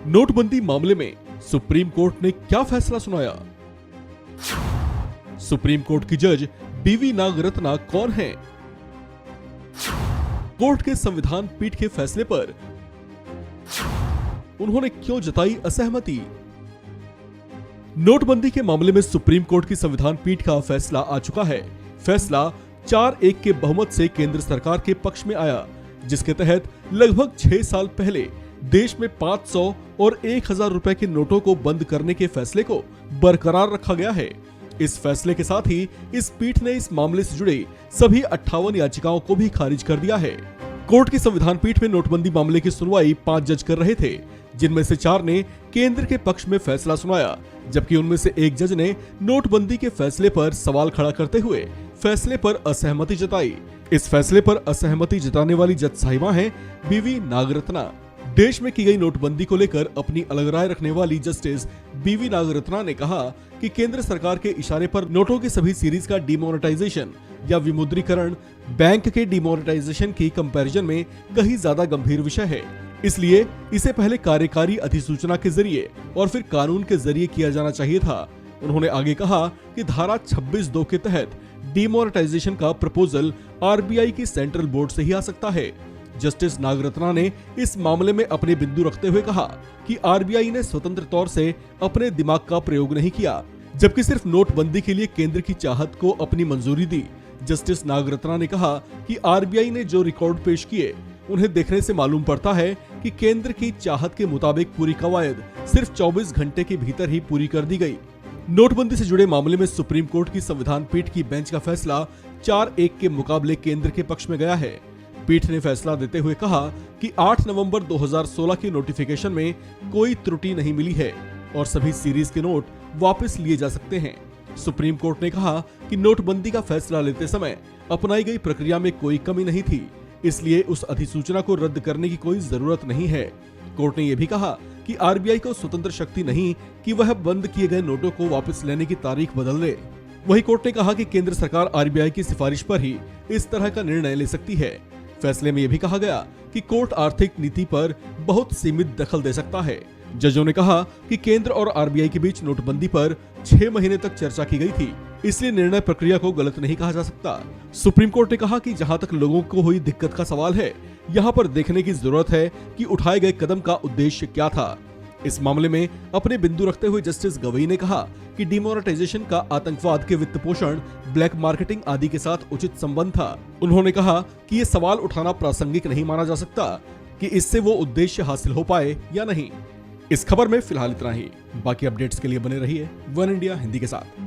नोटबंदी मामले में सुप्रीम कोर्ट ने क्या फैसला सुनाया? सुप्रीम कोर्ट की जज बीवी नागरत्ना कौन हैं? कोर्ट के संविधान पीठ के फैसले पर उन्होंने क्यों जताई असहमति? नोटबंदी के मामले में सुप्रीम कोर्ट की संविधान पीठ का फैसला आ चुका है। फैसला 4-1 के बहुमत से केंद्र सरकार के पक्ष में आया, जिसके तहत लगभग 6 साल पहले देश में 500 और 1000 रुपए के नोटों को बंद करने के फैसले को बरकरार रखा गया है। इस फैसले के साथ ही इस पीठ ने इस मामले से जुड़े सभी 58 याचिकाओं को भी खारिज कर दिया है। कोर्ट की संविधान पीठ में नोटबंदी मामले की सुनवाई 5 जज कर रहे थे, जिनमें से 4 ने केंद्र के पक्ष में फैसला सुनाया, जबकि उनमें से एक जज ने नोटबंदी के फैसले पर सवाल खड़ा करते हुए फैसले पर असहमति जताई। इस फैसले पर असहमति जताने वाली जज साहिबा हैं बीवी नागरत्ना। देश में की गई नोटबंदी को लेकर अपनी अलग राय रखने वाली जस्टिस बीवी नागरत्ना ने कहा कि केंद्र सरकार के इशारे पर नोटों की सभी सीरीज का डिमोनेटाइजेशन या विमुद्रीकरण बैंक के डिमोनेटाइजेशन की कंपैरिजन में कहीं ज्यादा गंभीर विषय है। इसलिए इसे पहले कार्यकारी अधिसूचना के जरिए और फिर कानून के जरिए किया जाना चाहिए था। उन्होंने आगे कहा कि धारा 26(2) के तहत डिमोनेटाइजेशन का प्रपोजल आरबीआई की सेंट्रल बोर्ड से ही आ सकता है। जस्टिस नागरत्ना ने इस मामले में अपने बिंदु रखते हुए कहा कि आरबीआई ने स्वतंत्र तौर से अपने दिमाग का प्रयोग नहीं किया, जबकि सिर्फ नोटबंदी के लिए केंद्र की चाहत को अपनी मंजूरी दी। जस्टिस नागरत्ना ने कहा कि आरबीआई ने जो रिकॉर्ड पेश किए उन्हें देखने से मालूम पड़ता है कि केंद्र की चाहत के मुताबिक पूरी कवायद सिर्फ 24 घंटे के भीतर ही पूरी कर दी गई। नोटबंदी से जुड़े मामले में सुप्रीम कोर्ट की संविधान पीठ की बेंच का फैसला 4-1 के मुकाबले केंद्र के पक्ष में गया है। पीठ ने फैसला देते हुए कहा कि 8 नवंबर 2016 की नोटिफिकेशन में कोई त्रुटि नहीं मिली है और सभी सीरीज के नोट वापस लिए जा सकते हैं। सुप्रीम कोर्ट ने कहा कि नोटबंदी का फैसला लेते समय अपनाई गई प्रक्रिया में कोई कमी नहीं थी, इसलिए उस अधिसूचना को रद्द करने की कोई जरूरत नहीं है। कोर्ट ने यह भी कहा कि आरबीआई को स्वतंत्र शक्ति नहीं कि वह बंद किए गए नोटों को वापस लेने की तारीख बदल दे। वहीं कोर्ट ने कहा कि केंद्र सरकार आरबीआई की सिफारिश पर ही इस तरह का निर्णय ले सकती है। फैसले में यह भी कहा गया कि कोर्ट आर्थिक नीति पर बहुत सीमित दखल दे सकता है। जजों ने कहा कि केंद्र और आरबीआई के बीच नोटबंदी पर 6 महीने तक चर्चा की गई थी, इसलिए निर्णय प्रक्रिया को गलत नहीं कहा जा सकता। सुप्रीम कोर्ट ने कहा कि जहां तक लोगों को हुई दिक्कत का सवाल है, यहां पर देखने की जरूरत है कि उठाए गए कदम का उद्देश्य क्या था। इस मामले में अपने बिंदु रखते हुए जस्टिस गवई ने कहा कि डिमोनेटाइजेशन का आतंकवाद के वित्त पोषण, ब्लैक मार्केटिंग आदि के साथ उचित संबंध था। उन्होंने कहा कि ये सवाल उठाना प्रासंगिक नहीं माना जा सकता कि इससे वो उद्देश्य हासिल हो पाए या नहीं। इस खबर में फिलहाल इतना ही। बाकी अपडेट्स के लिए बने रहिए वन इंडिया हिंदी के साथ।